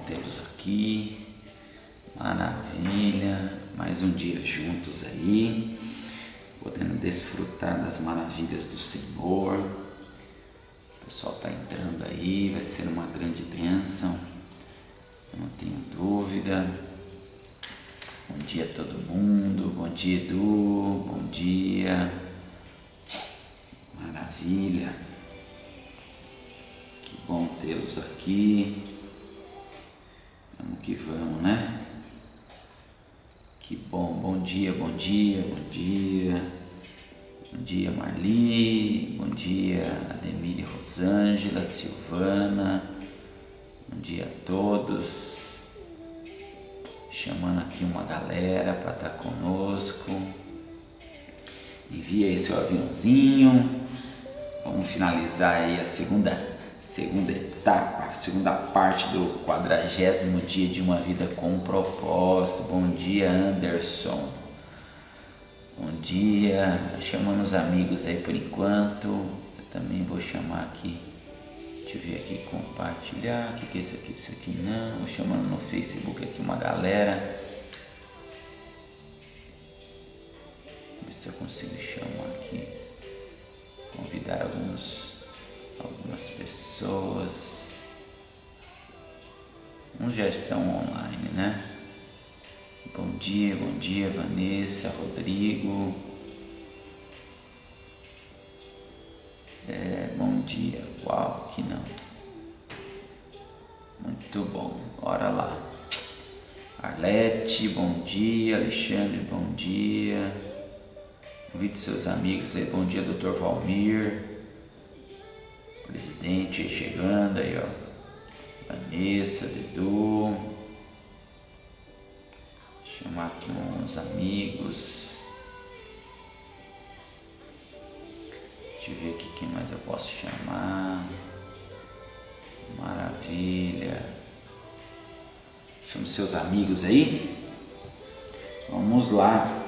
tê-los aqui. Maravilha, mais um dia juntos aí, podendo desfrutar das maravilhas do Senhor. O pessoal está entrando aí, vai ser uma grande bênção, eu não tenho dúvida. Bom dia a todo mundo, bom dia Edu, bom dia, maravilha, que bom tê-los aqui, vamos que vamos, né? Que bom, bom dia, bom dia, bom dia, bom dia Marli, bom dia Ademir, Rosângela, Silvana, bom dia a todos, chamando aqui uma galera para estar conosco, envia aí seu aviãozinho, vamos finalizar aí a segunda etapa, a segunda parte do 40º dia de uma vida com propósito. Bom dia Anderson, bom dia, chamando os amigos aí por enquanto, eu também vou chamar aqui, deixa eu ver aqui, compartilhar, o que é isso aqui não, vou chamando no Facebook aqui uma galera, ver se eu consigo chamar aqui, convidar algumas pessoas, uns já estão online, né? Bom dia Vanessa, Rodrigo, bom dia, uau, que não, muito bom, bora lá. Arlete, bom dia, Alexandre, bom dia, convide seus amigos aí, bom dia Dr. Valmir, presidente aí chegando aí, ó, Vanessa, Dedu, chamar aqui uns amigos, deixa eu ver aqui quem mais eu posso chamar, maravilha, chama seus amigos aí, vamos lá,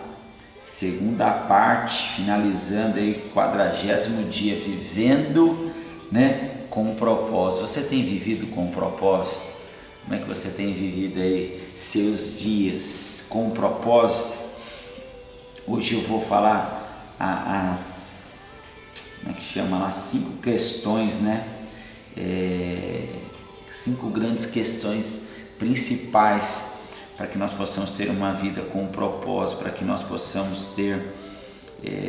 segunda parte, finalizando aí 40º dia, vivendo, né, com um propósito. Você tem vivido com um propósito? Como é que você tem vivido aí seus dias com um propósito? Hoje eu vou falar como é que chama? As 5 questões, né? 5 grandes questões principais para que nós possamos ter uma vida com um propósito, para que nós possamos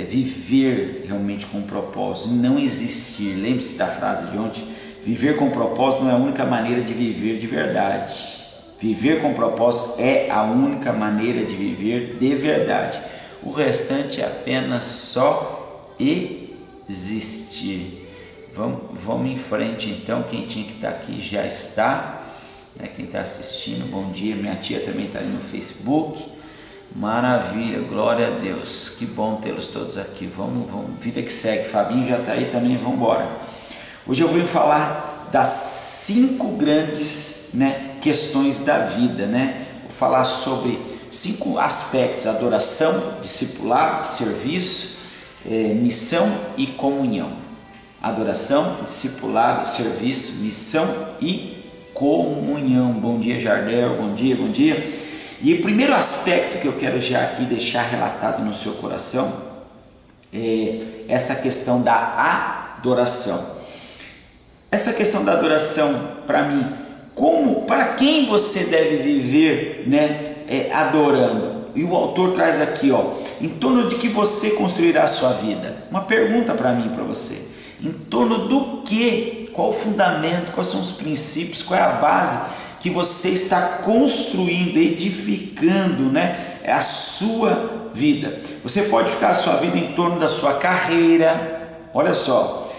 viver realmente com propósito, não existir. Lembre-se da frase de ontem: viver com propósito não é a única maneira de viver de verdade. Viver com propósito é a única maneira de viver de verdade. O restante é apenas só existir. Vamos em frente então. Quem tinha que estar aqui já está, né? Quem está assistindo, bom dia. Minha tia também está ali no Facebook. Maravilha, glória a Deus, que bom tê-los todos aqui. Vamos, vida que segue. Fabinho já está aí também, vamos embora. Hoje eu vou falar das 5 grandes, né, questões da vida, né? Vou falar sobre 5 aspectos: adoração, discipulado, serviço, missão e comunhão. Adoração, discipulado, serviço, missão e comunhão. Bom dia Jardel, bom dia. E o primeiro aspecto que eu quero já aqui deixar relatado no seu coração é essa questão da adoração. Essa questão da adoração, para mim, para quem você deve viver, né, adorando? E o autor traz aqui, ó, em torno de que você construirá a sua vida. Uma pergunta para mim, para você: em torno do que? Qual o fundamento? Quais são os princípios? Qual é a base que você está construindo, edificando, né, a sua vida? Você pode ficar a sua vida em torno da sua carreira, olha só,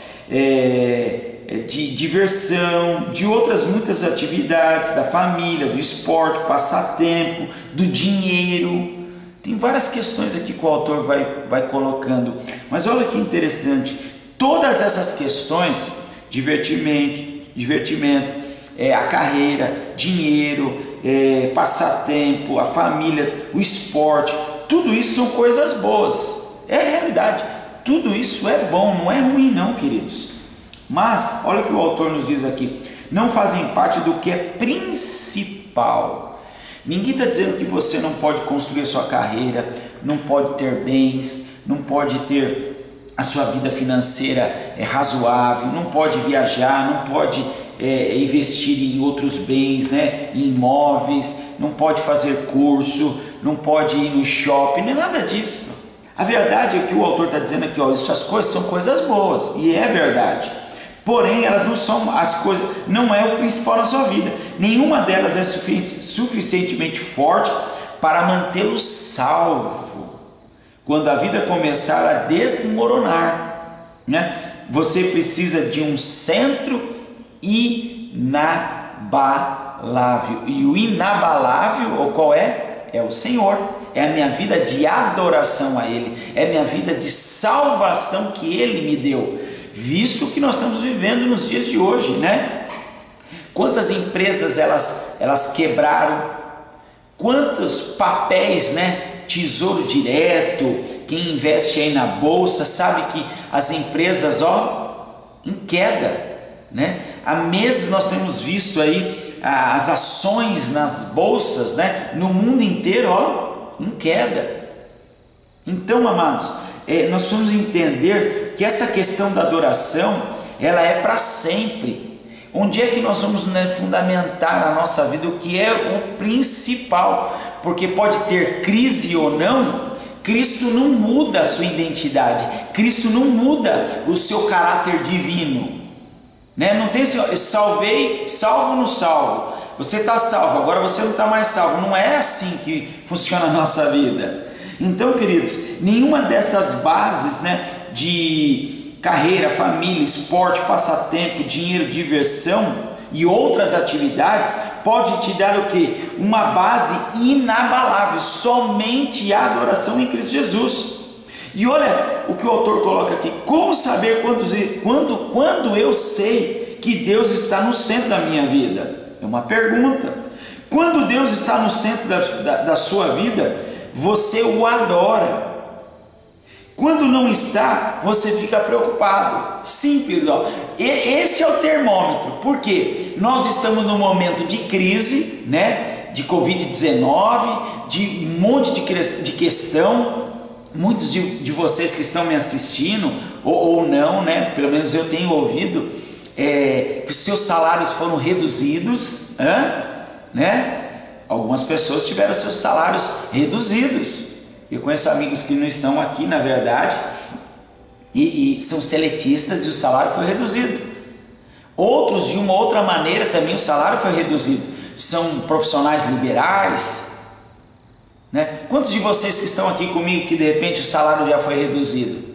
de diversão, de outras muitas atividades, da família, do esporte, passatempo, do dinheiro. Tem várias questões aqui que o autor vai colocando, mas olha que interessante, todas essas questões, divertimento, a carreira, dinheiro, passatempo, a família, o esporte, tudo isso são coisas boas, é a realidade, tudo isso é bom, não é ruim não, queridos. Mas olha o que o autor nos diz aqui: não fazem parte do que é principal. Ninguém está dizendo que você não pode construir a sua carreira, não pode ter bens, não pode ter a sua vida financeira razoável, não pode viajar, não pode investir em outros bens, né? Em imóveis, não pode fazer curso, não pode ir no shopping, não é nada disso. A verdade é que o autor está dizendo aqui, ó, essas coisas são coisas boas, e é verdade. Porém, elas não são as coisas, não é o principal na sua vida. Nenhuma delas é suficientemente forte para mantê-lo salvo. Quando a vida começar a desmoronar, né? Você precisa de um centro inabalável. E o inabalável, qual é? É o Senhor. É a minha vida de adoração a Ele, é a minha vida de salvação que Ele me deu, visto que nós estamos vivendo nos dias de hoje, né? Quantas empresas elas quebraram, quantos papéis, né? Tesouro Direto, quem investe aí na bolsa sabe que as empresas, ó, em queda, né? Há meses nós temos visto aí as ações nas bolsas, né? No mundo inteiro, ó, em queda. Então, amados, nós precisamos entender que essa questão da adoração, ela é para sempre. Onde é que nós vamos, né, fundamentar a nossa vida, o que é o principal? Porque pode ter crise ou não, Cristo não muda a sua identidade, Cristo não muda o seu caráter divino, né? Não tem assim, eu salvei, salvo no salvo. Você está salvo, agora você não está mais salvo. Não é assim que funciona a nossa vida. Então, queridos, nenhuma dessas bases, né, de carreira, família, esporte, passatempo, dinheiro, diversão e outras atividades pode te dar o quê? Uma base inabalável, somente a adoração em Cristo Jesus. E olha o que o autor coloca aqui: como saber quando eu sei que Deus está no centro da minha vida? É uma pergunta. Quando Deus está no centro da sua vida, você o adora. Quando não está, você fica preocupado. Simples, ó. Esse é o termômetro. Por quê? Nós estamos num momento de crise, né? De Covid-19, de um monte de questão. Muitos de vocês que estão me assistindo, ou não, né? Pelo menos eu tenho ouvido, que os seus salários foram reduzidos, né? Algumas pessoas tiveram seus salários reduzidos. Eu conheço amigos que não estão aqui, na verdade, e são seletistas e o salário foi reduzido. Outros, de uma outra maneira, também o salário foi reduzido. São profissionais liberais, né? Quantos de vocês que estão aqui comigo que de repente o salário já foi reduzido?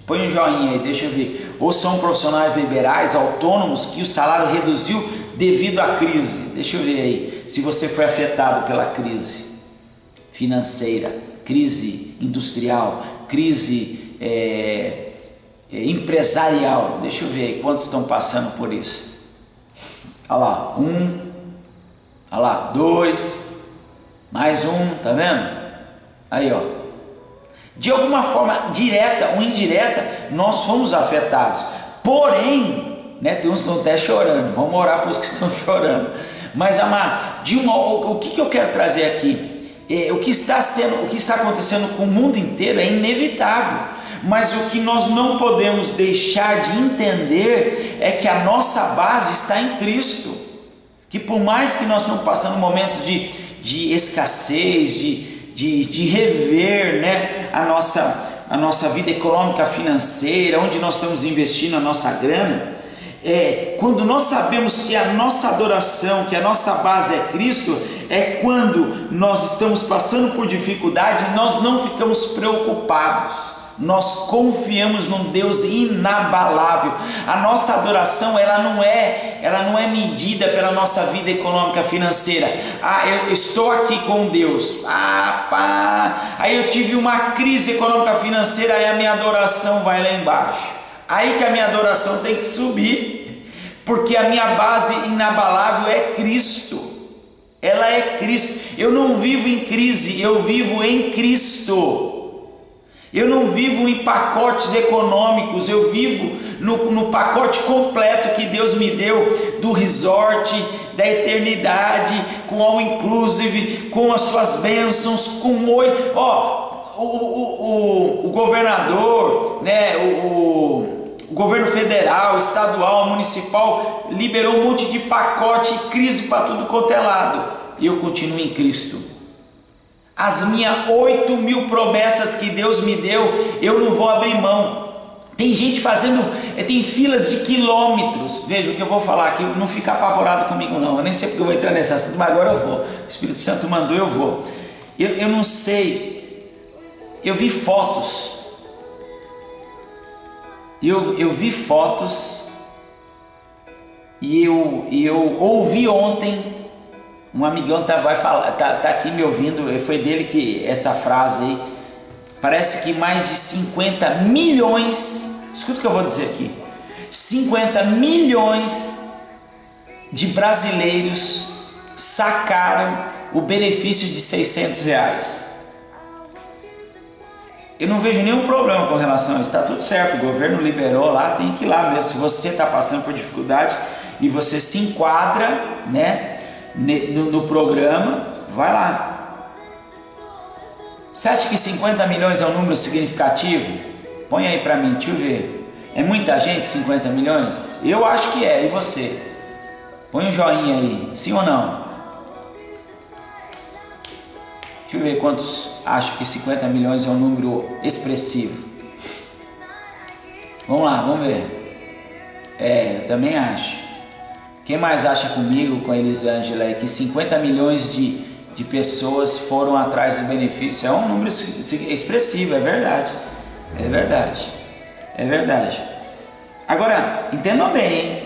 Põe um joinha aí, deixa eu ver. Ou são profissionais liberais, autônomos, que o salário reduziu devido à crise. Deixa eu ver aí, se você foi afetado pela crise financeira, crise industrial, crise empresarial. Deixa eu ver aí, quantos estão passando por isso? Olha lá, 1, olha lá, 2, mais 1, tá vendo? Aí, ó. De alguma forma, direta ou indireta, nós fomos afetados. Porém, né, tem uns que estão até chorando. Vamos orar para os que estão chorando. Mas, amados, o que eu quero trazer aqui? O que está acontecendo com o mundo inteiro é inevitável. Mas o que nós não podemos deixar de entender é que a nossa base está em Cristo. Que por mais que nós estamos passando momentos de escassez, de rever, né, a nossa vida econômica, financeira, onde nós estamos investindo a nossa grana, quando nós sabemos que a nossa adoração, que a nossa base é Cristo, é quando nós estamos passando por dificuldade, nós não ficamos preocupados. Nós confiamos num Deus inabalável. A nossa adoração, ela não é medida pela nossa vida econômica financeira. Eu estou aqui com Deus. Aí eu tive uma crise econômica financeira, aí a minha adoração vai lá embaixo. Aí que a minha adoração tem que subir, porque a minha base inabalável é Cristo. Ela é Cristo. Eu não vivo em crise, eu vivo em Cristo. Eu não vivo em pacotes econômicos, eu vivo no pacote completo que Deus me deu, do resort, da eternidade, com all inclusive, com as suas bênçãos, com o governador, né, o governo federal, estadual, municipal, liberou um monte de pacote, crise para tudo quanto é lado, e eu continuo em Cristo. As minhas 8.000 promessas que Deus me deu, eu não vou abrir mão. Tem gente fazendo, tem filas de quilômetros. Veja o que eu vou falar aqui, não fica apavorado comigo não, eu nem sei porque eu vou entrar nesse assunto, mas agora eu vou. O Espírito Santo mandou, eu vou. Eu não sei, eu vi fotos, eu vi fotos e eu ouvi ontem, um amigão vai falar, tá aqui me ouvindo, foi dele que essa frase aí, parece que mais de 50 milhões, escuta o que eu vou dizer aqui, 50 milhões de brasileiros sacaram o benefício de R$600. Eu não vejo nenhum problema com relação a isso, está tudo certo, o governo liberou lá, tem que ir lá mesmo. Se você está passando por dificuldade e você se enquadra, né, no programa, vai lá. Você acha que 50 milhões é um número significativo? Põe aí para mim, deixa eu ver. É muita gente, 50 milhões? Eu acho que é, e você? Põe um joinha aí, sim ou não? Deixa eu ver quantos acham que 50 milhões é um número expressivo. Vamos lá, vamos ver. Eu também acho. Quem mais acha comigo, com a Elisângela, que 50 milhões de pessoas foram atrás do benefício? É um número expressivo, é verdade. É verdade. É verdade. Agora, entendam bem, hein?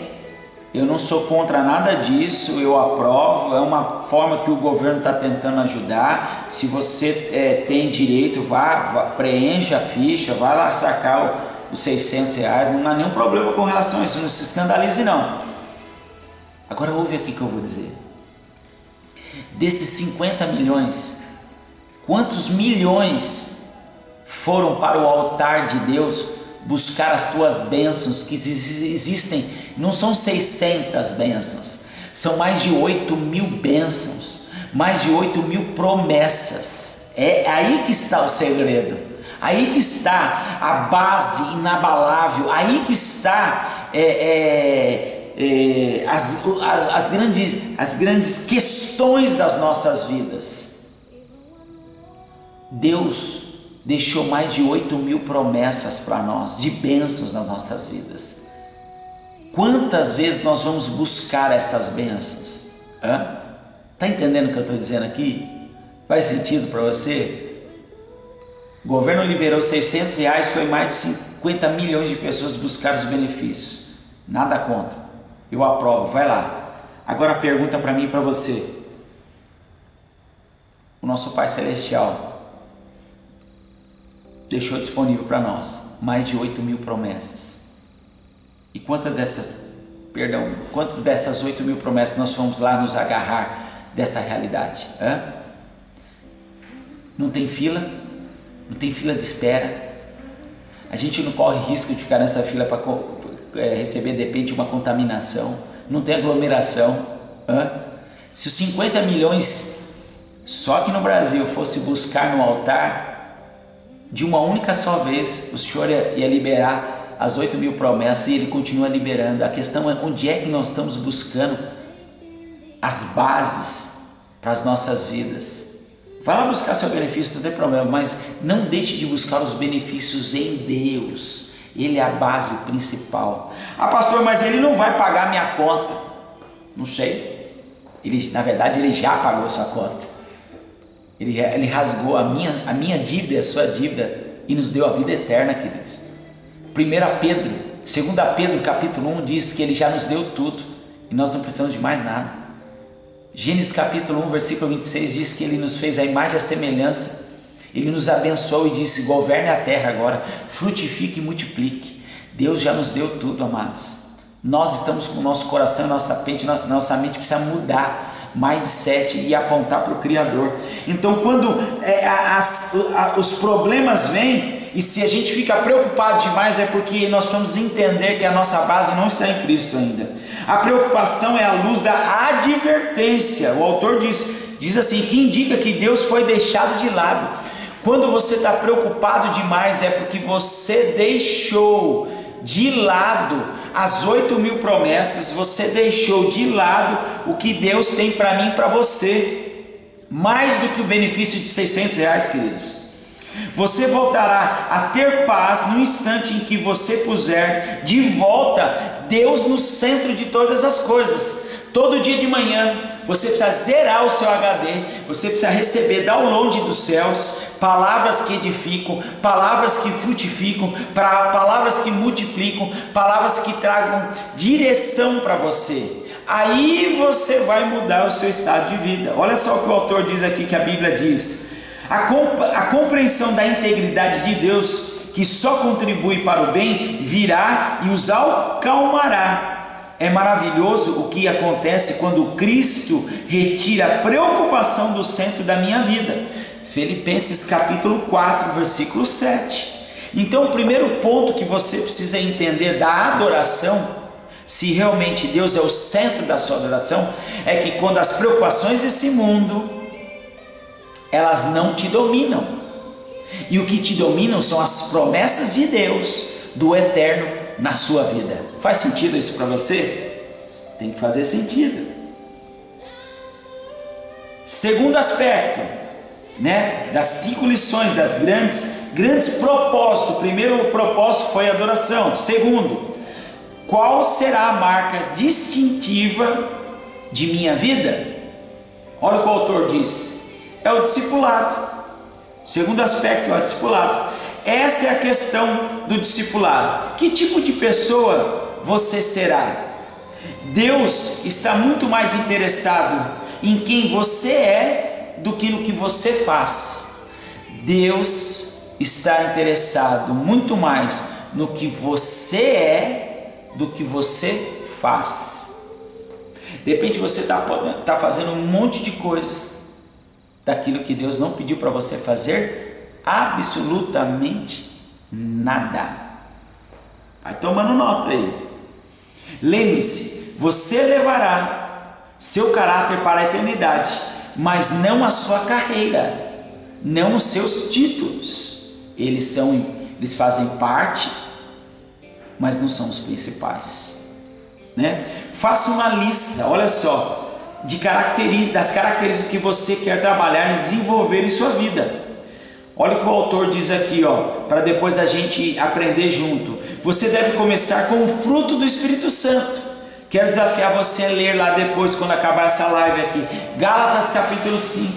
Eu não sou contra nada disso, eu aprovo, é uma forma que o governo está tentando ajudar. Se você tem direito, vá, preencha a ficha, vai lá sacar os R$600, não há nenhum problema com relação a isso, não se escandalize não. Agora ouve aqui que eu vou dizer. Desses 50 milhões, quantos milhões foram para o altar de Deus buscar as tuas bênçãos que existem? Não são 600 bênçãos, são mais de 8.000 bênçãos, mais de 8.000 promessas. É aí que está o segredo, aí que está a base inabalável, aí que está as grandes questões das nossas vidas. Deus deixou mais de 8.000 promessas para nós, de bênçãos nas nossas vidas. Quantas vezes nós vamos buscar estas bênçãos? Está entendendo o que eu estou dizendo aqui? Faz sentido para você? O governo liberou R$600, foi mais de 50 milhões de pessoas buscar os benefícios. Nada contra. Eu aprovo, vai lá. Agora pergunta para mim e para você. O nosso Pai Celestial deixou disponível para nós mais de 8.000 promessas. E quantas dessas 8.000 promessas nós fomos lá nos agarrar dessa realidade? Não tem fila, não tem fila de espera. A gente não corre risco de ficar nessa fila para receber de repente uma contaminação, não tem aglomeração. Se os 50 milhões só que no Brasil fosse buscar no altar, de uma única só vez o Senhor ia liberar as 8.000 promessas, e Ele continua liberando. A questão é onde é que nós estamos buscando as bases para as nossas vidas. Vai lá buscar seu benefício, não tem problema, mas não deixe de buscar os benefícios em Deus. Ele é a base principal. Pastor, mas Ele não vai pagar minha conta. Não sei. Na verdade, Ele já pagou a sua conta. Ele rasgou a minha dívida e a sua dívida e nos deu a vida eterna, queridos. 2 Pedro capítulo 1 diz que Ele já nos deu tudo e nós não precisamos de mais nada. Gênesis capítulo 1 versículo 26 diz que Ele nos fez a imagem e a semelhança. Ele nos abençoou e disse: governe a terra agora, frutifique e multiplique. Deus já nos deu tudo, amados. Nós estamos com o nosso coração e nossa mente precisa mudar mindset e apontar para o Criador. Então quando os problemas vêm, E se a gente fica preocupado demais é porque nós precisamos entender que a nossa base não está em Cristo ainda. A preocupação é a luz da advertência. O autor diz assim, que indica que Deus foi deixado de lado. Quando você está preocupado demais é porque você deixou de lado as 8.000 promessas, você deixou de lado o que Deus tem para mim e para você, mais do que o benefício de R$600, queridos. Você voltará a ter paz no instante em que você puser de volta Deus no centro de todas as coisas. Todo dia de manhã você precisa zerar o seu HD, você precisa receber download dos céus, palavras que edificam, palavras que frutificam, palavras que multiplicam, palavras que tragam direção para você. Aí você vai mudar o seu estado de vida. Olha só o que o autor diz aqui, que a Bíblia diz: a compreensão da integridade de Deus, que só contribui para o bem, virá e os acalmará. É maravilhoso o que acontece quando Cristo retira a preocupação do centro da minha vida. Filipenses capítulo 4, versículo 7. Então o primeiro ponto que você precisa entender da adoração, se realmente Deus é o centro da sua adoração, é que quando as preocupações desse mundo, elas não te dominam. E o que te dominam são as promessas de Deus, do eterno, na sua vida. Faz sentido isso para você? Tem que fazer sentido. Segundo aspecto, das 5 lições, das grandes propósitos. O primeiro propósito foi a adoração. Segundo, qual será a marca distintiva de minha vida? Olha o que o autor diz: é o discipulado. Segundo aspecto é o discipulado. Essa é a questão do discipulado. Que tipo de pessoa você será? Deus está muito mais interessado em quem você é do que no que você faz. Deus está interessado muito mais no que você é do que você faz. De repente você está fazendo um monte de coisas daquilo que Deus não pediu para você fazer, absolutamente nada. Vai tomando nota aí. Lembre-se, você levará seu caráter para a eternidade, mas não a sua carreira, não os seus títulos. Eles fazem parte, mas não são os principais, Faça uma lista, olha só, das características que você quer trabalhar e desenvolver em sua vida. Olha o que o autor diz aqui, para depois a gente aprender junto. Você deve começar com o fruto do Espírito Santo. Quero desafiar você a ler lá depois, quando acabar essa live aqui, Gálatas capítulo 5,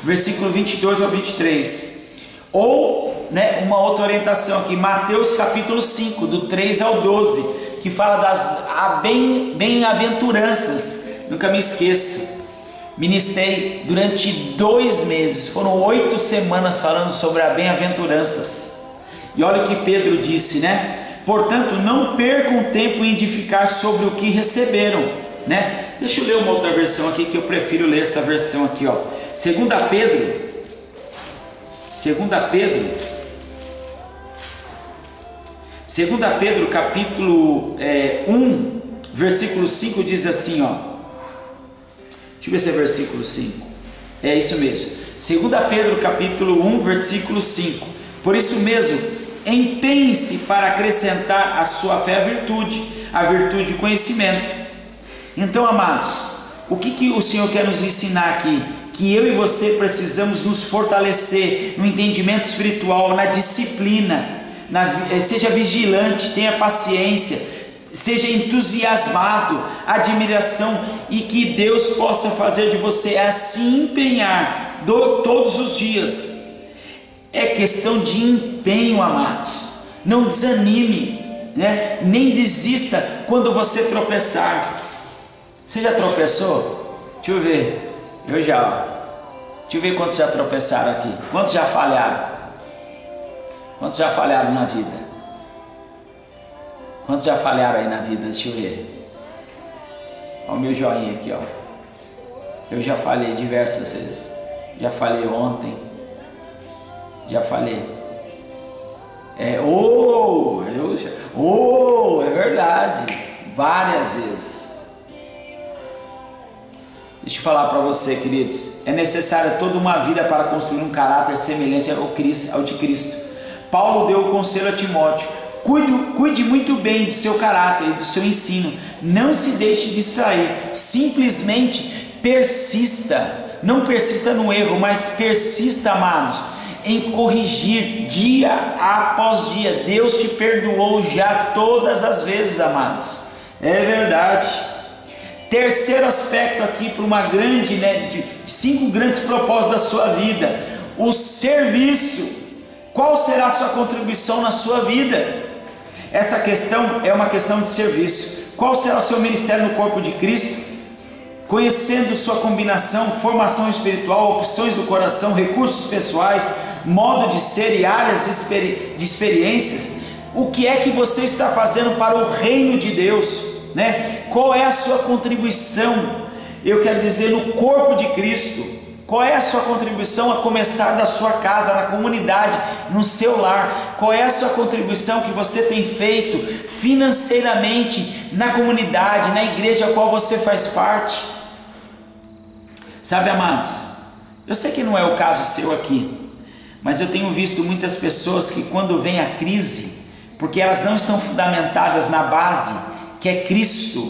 versículo 22 ao 23. Ou, uma outra orientação aqui, Mateus capítulo 5, do 3 ao 12, que fala das bem-aventuranças. Nunca me esqueço. Ministrei durante 2 meses, foram 8 semanas falando sobre as bem-aventuranças. E olha o que Pedro disse, Portanto, não percam tempo em edificar sobre o que receberam, Deixa eu ler uma outra versão aqui, que eu prefiro ler essa versão aqui, 2 Pedro capítulo 1, versículo 5 diz assim, deixa eu ver se é versículo 5, é isso mesmo, 2 Pedro capítulo 1, versículo 5, por isso mesmo, empenhe-se para acrescentar à sua fé a virtude o conhecimento. Então, amados, o que o Senhor quer nos ensinar aqui? Que eu e você precisamos nos fortalecer no entendimento espiritual, na disciplina, seja vigilante, tenha paciência, seja entusiasmado, admiração, e que Deus possa fazer de você se empenhar todos os dias. É questão de empenho, amados. Não desanime, nem desista quando você tropeçar. Você já tropeçou? Deixa eu ver. Eu já. Deixa eu ver quantos já tropeçaram aqui. Quantos já falharam? Quantos já falharam na vida? Quantos já falharam aí na vida? Deixa eu ver. Olha o meu joinha aqui, Eu já falhei diversas vezes. Já falhei ontem. Já falei. É verdade, várias vezes. Deixa eu falar para você, queridos, é necessária toda uma vida para construir um caráter semelhante ao de Cristo. Paulo deu o conselho a Timóteo: cuide muito bem de seu caráter e do seu ensino, não se deixe distrair, simplesmente persista. Não persista no erro, mas persista, amados, em corrigir dia após dia. Deus te perdoou já todas as vezes, amados, é verdade. Terceiro aspecto aqui para uma grande, de 5 grandes propósitos da sua vida: o serviço. Qual será a sua contribuição na sua vida? Essa questão é uma questão de serviço. Qual será o seu ministério no corpo de Cristo? Conhecendo sua combinação, formação espiritual, opções do coração, recursos pessoais, modo de ser e áreas de experiências, o que é que você está fazendo para o reino de Deus, né? Qual é a sua contribuição? Eu quero dizer, no corpo de Cristo. Qual é a sua contribuição, a começar da sua casa, na comunidade, no seu lar? Qual é a sua contribuição que você tem feito financeiramente na comunidade, na igreja a qual você faz parte? Sabe, amados, eu sei que não é o caso seu aqui, mas eu tenho visto muitas pessoas que, quando vem a crise, porque elas não estão fundamentadas na base que é Cristo,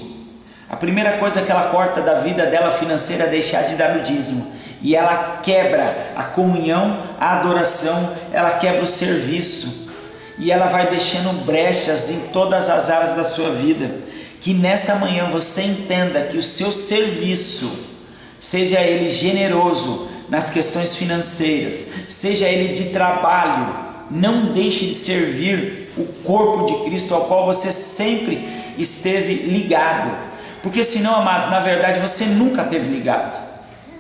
a primeira coisa que ela corta da vida dela financeira é deixar de dar o dízimo. E ela quebra a comunhão, a adoração, ela quebra o serviço, e ela vai deixando brechas em todas as áreas da sua vida. Que nesta manhã você entenda que o seu serviço, seja ele generoso nas questões financeiras, seja ele de trabalho, não deixe de servir o corpo de Cristo ao qual você sempre esteve ligado, porque senão, amados, na verdade você nunca esteve ligado.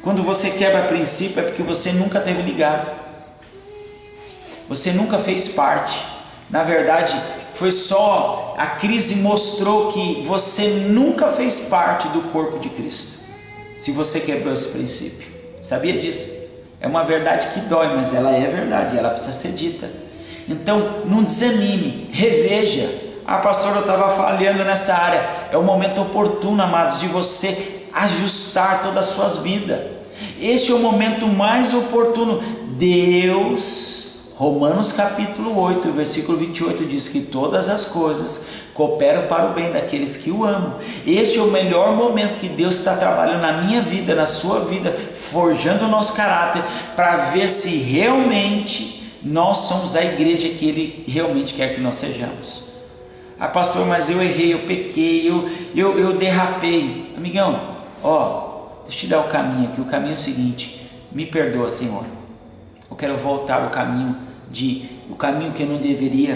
Quando você quebra princípio é porque você nunca esteve ligado, você nunca fez parte. Na verdade, foi só a crise mostrou que você nunca fez parte do corpo de Cristo, se você quebrou esse princípio. Sabia disso? É uma verdade que dói, mas ela é verdade, ela precisa ser dita. Então não desanime, reveja. Pastor, eu estava falhando nessa área. É o momento oportuno, amados, de você ajustar todas as suas vidas. Este é o momento mais oportuno. Deus, Romanos capítulo 8, versículo 28 diz que todas as coisas cooperam para o bem daqueles que o amam. Este é o melhor momento que Deus está trabalhando na minha vida, na sua vida, forjando o nosso caráter, para ver se realmente nós somos a igreja que Ele realmente quer que nós sejamos. Pastor, mas eu errei, eu pequei, eu derrapei. Amigão, deixa eu te dar o caminho aqui. O caminho é o seguinte: me perdoa, Senhor, eu quero voltar ao caminho que eu não deveria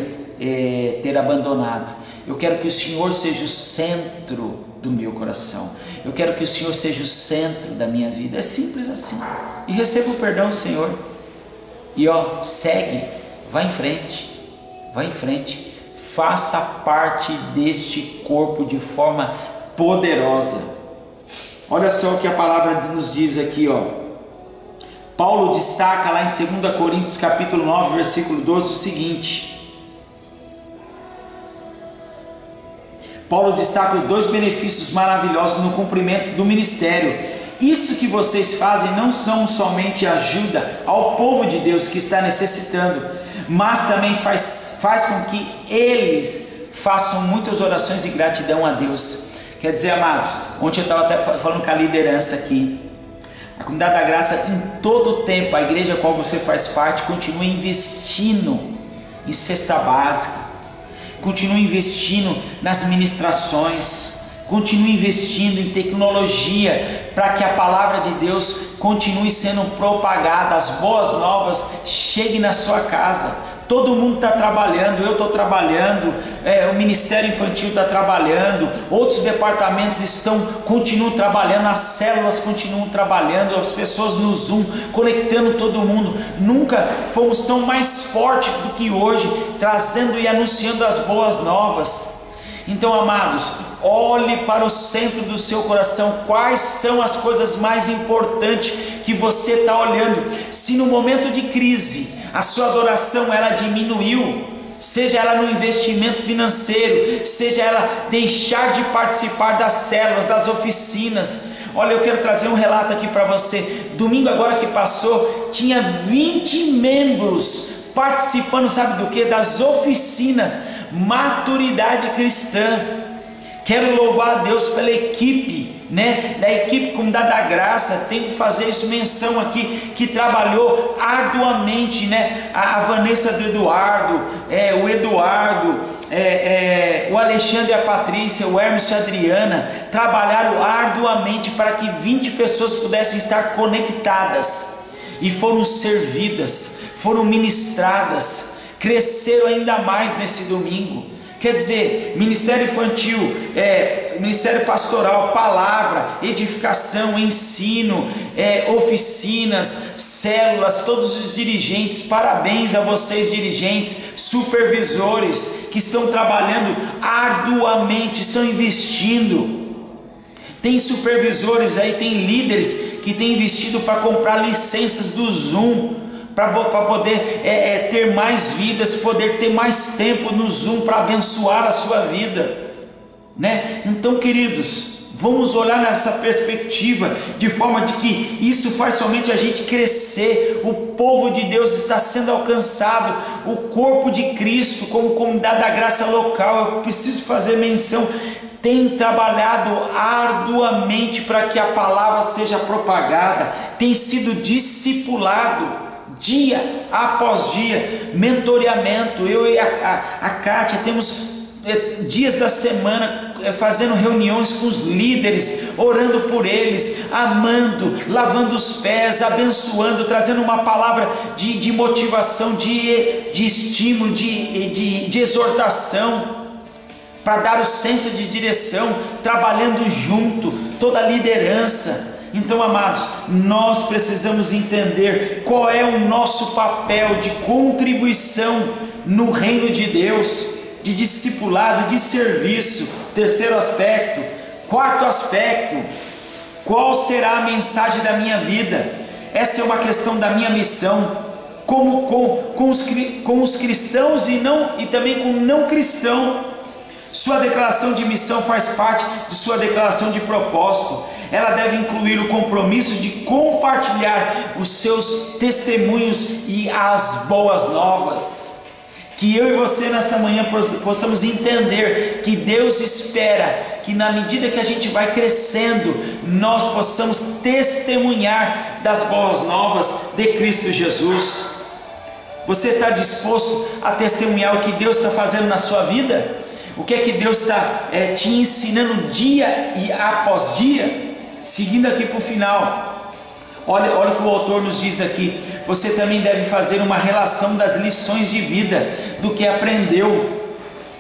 ter abandonado. Eu quero que o Senhor seja o centro do meu coração, eu quero que o Senhor seja o centro da minha vida. É simples assim. E receba o perdão do Senhor, e segue, vai em frente, faça parte deste corpo de forma poderosa. Olha só o que a palavra nos diz aqui, Paulo destaca lá em 2 Coríntios capítulo 9, versículo 12 o seguinte. Paulo destaca 2 benefícios maravilhosos no cumprimento do ministério. Isso que vocês fazem não são somente ajuda ao povo de Deus que está necessitando, mas também faz com que eles façam muitas orações de gratidão a Deus. Quer dizer, amados, ontem eu estava até falando com a liderança aqui, a comunidade da graça, em todo o tempo, a igreja a qual você faz parte, continua investindo em cesta básica, continua investindo nas ministrações, continua investindo em tecnologia, para que a palavra de Deus continue sendo propagada, as boas novas cheguem na sua casa. Todo mundo está trabalhando, eu estou trabalhando, o Ministério Infantil está trabalhando, outros departamentos continuam trabalhando, as células continuam trabalhando, as pessoas no Zoom, conectando todo mundo. Nunca fomos tão mais fortes do que hoje, trazendo e anunciando as boas novas. Então, amados, olhe para o centro do seu coração. Quais são as coisas mais importantes que você está olhando? Se no momento de crise a sua adoração ela diminuiu, seja ela no investimento financeiro, seja ela deixar de participar das células, das oficinas. Olha, eu quero trazer um relato aqui para você. Domingo agora que passou, tinha 20 membros participando, sabe do que? Das oficinas Maturidade Cristã. Quero louvar a Deus pela equipe, né? Da equipe Comunidade da Graça. Tem que fazer isso, menção aqui, que trabalhou arduamente, né? A Vanessa do Eduardo, o Eduardo, o Alexandre e a Patrícia, o Hermes e a Adriana, trabalharam arduamente para que 20 pessoas pudessem estar conectadas, e foram servidas, foram ministradas, cresceram ainda mais nesse domingo. Quer dizer, ministério infantil, ministério pastoral, palavra, edificação, ensino, oficinas, células, todos os dirigentes, parabéns a vocês dirigentes, supervisores, que estão trabalhando arduamente, estão investindo. Tem supervisores aí, tem líderes que têm investido para comprar licenças do Zoom, para poder ter mais vidas, poder ter mais tempo no Zoom para abençoar a sua vida, né? Então, queridos, vamos olhar nessa perspectiva, de forma de que isso faz somente a gente crescer. O povo de Deus está sendo alcançado, o corpo de Cristo, como Comunidade da Graça local. Eu preciso fazer menção, tem trabalhado arduamente para que a palavra seja propagada, tem sido discipulado dia após dia, mentoreamento. Eu e a Kátia temos dias da semana fazendo reuniões com os líderes, orando por eles, amando, lavando os pés, abençoando, trazendo uma palavra de motivação, de estímulo, de exortação, para dar o senso de direção, trabalhando junto, toda a liderança. Então, amados, nós precisamos entender qual é o nosso papel de contribuição no reino de Deus, de discipulado, de serviço. Terceiro aspecto. Quarto aspecto, qual será a mensagem da minha vida? Essa é uma questão da minha missão, com os cristãos e também com o não cristão. Sua declaração de missão faz parte de sua declaração de propósito. Ela deve incluir o compromisso de compartilhar os seus testemunhos e as boas novas. Que eu e você nesta manhã possamos entender que Deus espera que, na medida que a gente vai crescendo, nós possamos testemunhar das boas novas de Cristo Jesus. Você está disposto a testemunhar o que Deus está fazendo na sua vida? O que é que Deus está te ensinando dia e após dia? Seguindo aqui para o final, olha o que o autor nos diz aqui. Você também deve fazer uma relação das lições de vida, do que aprendeu.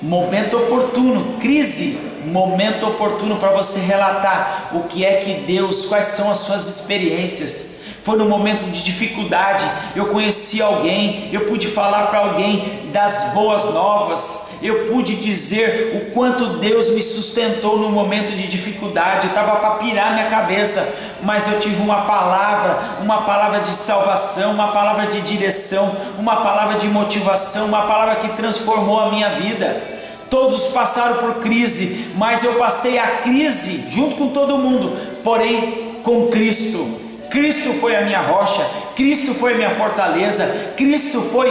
Momento oportuno, crise, momento oportuno para você relatar o que é que Deus, quais são as suas experiências. Foi no momento de dificuldade, eu conheci alguém, eu pude falar para alguém das boas novas, eu pude dizer o quanto Deus me sustentou no momento de dificuldade. Eu estava para pirar minha cabeça, mas eu tive uma palavra de salvação, uma palavra de direção, uma palavra de motivação, uma palavra que transformou a minha vida. Todos passaram por crise, mas eu passei a crise junto com todo mundo, porém com Cristo. Cristo foi a minha rocha, Cristo foi a minha fortaleza, Cristo foi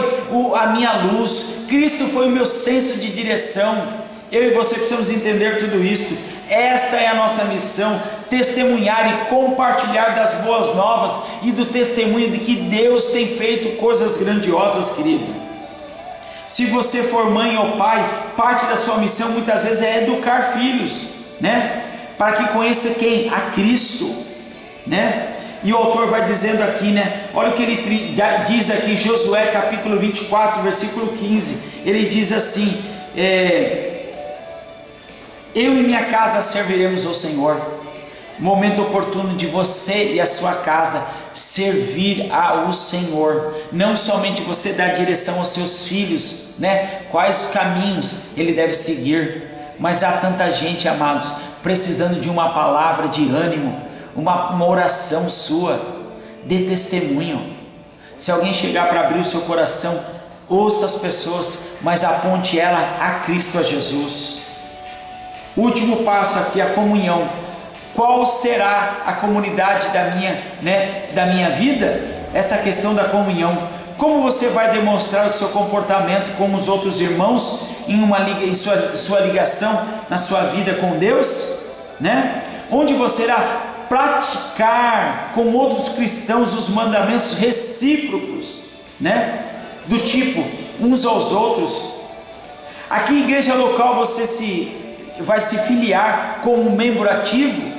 a minha luz, Cristo foi o meu senso de direção. Eu e você precisamos entender tudo isso. Esta é a nossa missão: testemunhar e compartilhar das boas novas e do testemunho de que Deus tem feito coisas grandiosas, querido. Se você for mãe ou pai, parte da sua missão muitas vezes é educar filhos, né? Para que conheça quem? A Cristo, né? E o autor vai dizendo aqui, né? Olha o que ele diz aqui, Josué capítulo 24, versículo 15. Ele diz assim: eu e minha casa serviremos ao Senhor. Momento oportuno de você e a sua casa servir ao Senhor. Não somente você dar direção aos seus filhos, né? Quais caminhos ele deve seguir. Mas há tanta gente, amados, precisando de uma palavra de ânimo, uma oração sua, de testemunho. Se alguém chegar para abrir o seu coração, ouça as pessoas, mas aponte ela a Cristo, a Jesus. O último passo aqui, a comunhão. Qual será a comunidade da minha vida? Essa questão da comunhão. Como você vai demonstrar o seu comportamento com os outros irmãos em sua ligação na sua vida com Deus, né? Onde você irá praticar com outros cristãos os mandamentos recíprocos, né? Do tipo, uns aos outros. Aqui em igreja local você vai se filiar como membro ativo.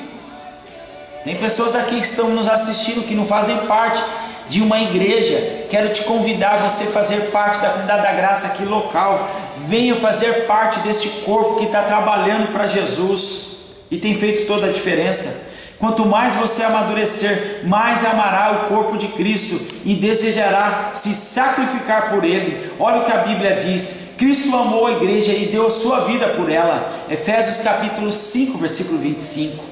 Tem pessoas aqui que estão nos assistindo que não fazem parte de uma igreja. Quero te convidar a você fazer parte da comunidade da graça aqui local. Venha fazer parte deste corpo que está trabalhando para Jesus e tem feito toda a diferença. Quanto mais você amadurecer, mais amará o corpo de Cristo e desejará se sacrificar por ele. Olha o que a Bíblia diz: Cristo amou a igreja e deu a sua vida por ela. Efésios capítulo 5, versículo 25.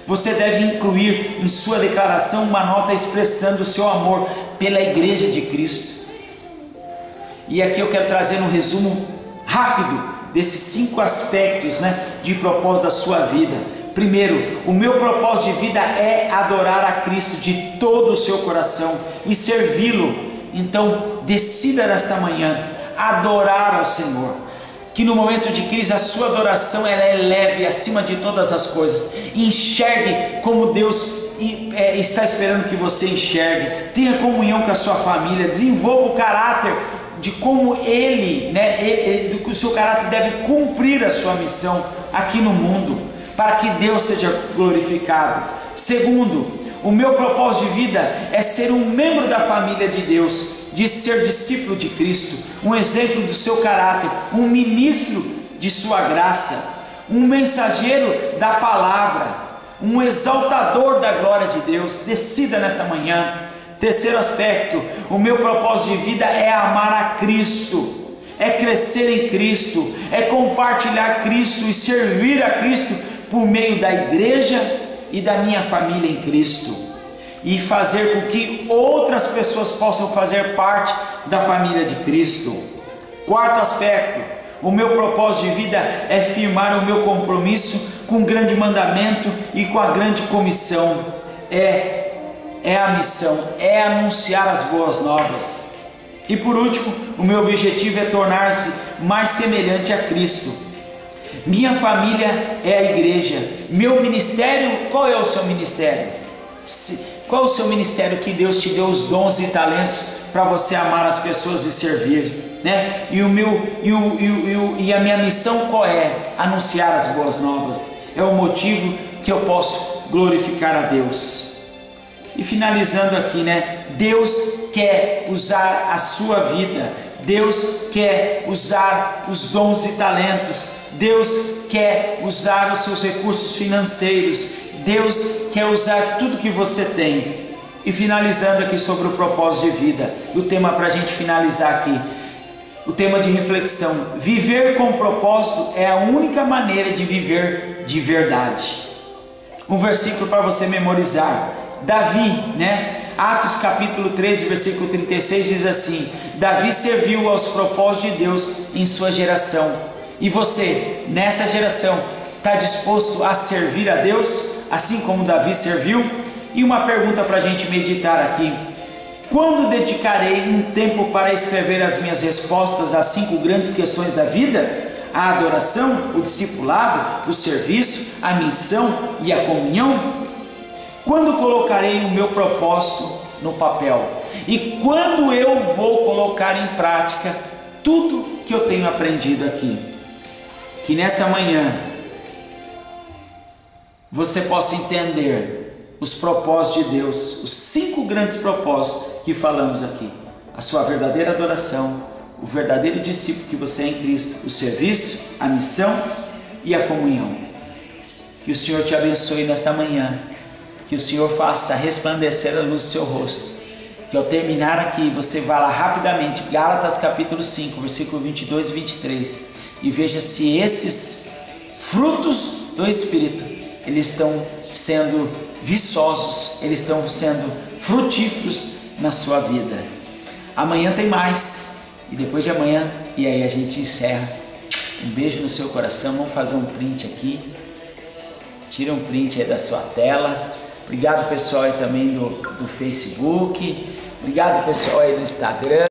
Você deve incluir em sua declaração uma nota expressando o seu amor pela igreja de Cristo. E aqui eu quero trazer um resumo rápido desses 5 aspectos, de propósito da sua vida. Primeiro, o meu propósito de vida é adorar a Cristo de todo o seu coração e servi-lo. Então decida nesta manhã adorar ao Senhor. Que no momento de crise a sua adoração ela é leve acima de todas as coisas. Enxergue como Deus está esperando que você enxergue. Tenha comunhão com a sua família. Desenvolva o caráter de como o seu caráter deve cumprir a sua missão aqui no mundo, para que Deus seja glorificado. Segundo, o meu propósito de vida é ser um membro da família de Deus, de ser discípulo de Cristo, um exemplo do seu caráter, um ministro de sua graça, um mensageiro da palavra, um exaltador da glória de Deus. Decida nesta manhã. Terceiro aspecto, o meu propósito de vida é amar a Cristo, é crescer em Cristo, é compartilhar Cristo e servir a Cristo por meio da igreja e da minha família em Cristo, e fazer com que outras pessoas possam fazer parte da família de Cristo. Quarto aspecto, o meu propósito de vida é firmar o meu compromisso com o grande mandamento e com a grande comissão. É a missão, é anunciar as boas novas. E por último, o meu objetivo é tornar-se mais semelhante a Cristo. Minha família é a igreja. Meu ministério, qual é o seu ministério? Qual é o seu ministério que Deus te deu os dons e talentos para você amar as pessoas e servir, né? E a minha missão qual é? Anunciar as boas novas. É o motivo que eu posso glorificar a Deus. E finalizando aqui, Deus quer usar a sua vida. Deus quer usar os dons e talentos. Deus quer usar os seus recursos financeiros. Deus quer usar tudo que você tem. E finalizando aqui sobre o propósito de vida, o tema para a gente finalizar aqui, o tema de reflexão: viver com propósito é a única maneira de viver de verdade. Um versículo para você memorizar. Davi, Atos capítulo 13, versículo 36 diz assim: Davi serviu aos propósitos de Deus em sua geração. E você, nessa geração, está disposto a servir a Deus, assim como Davi serviu? E uma pergunta para a gente meditar aqui: quando dedicarei um tempo para escrever as minhas respostas às 5 grandes questões da vida? A adoração, o discipulado, o serviço, a missão e a comunhão? Quando colocarei o meu propósito no papel? E quando eu vou colocar em prática tudo que eu tenho aprendido aqui? Que nesta manhã você possa entender os propósitos de Deus, os 5 grandes propósitos que falamos aqui: a sua verdadeira adoração, o verdadeiro discípulo que você é em Cristo, o serviço, a missão e a comunhão. Que o Senhor te abençoe nesta manhã. Que o Senhor faça resplandecer a luz do seu rosto. Que ao terminar aqui, você vá lá rapidamente, Gálatas capítulo 5, versículo 22 e 23, e veja se esses frutos do Espírito, eles estão sendo viçosos, eles estão sendo frutíferos na sua vida. Amanhã tem mais. e depois de amanhã, e aí a gente encerra. Um beijo no seu coração. Vamos fazer um print aqui. Tira um print aí da sua tela. Obrigado pessoal aí também do Facebook. Obrigado pessoal aí do Instagram.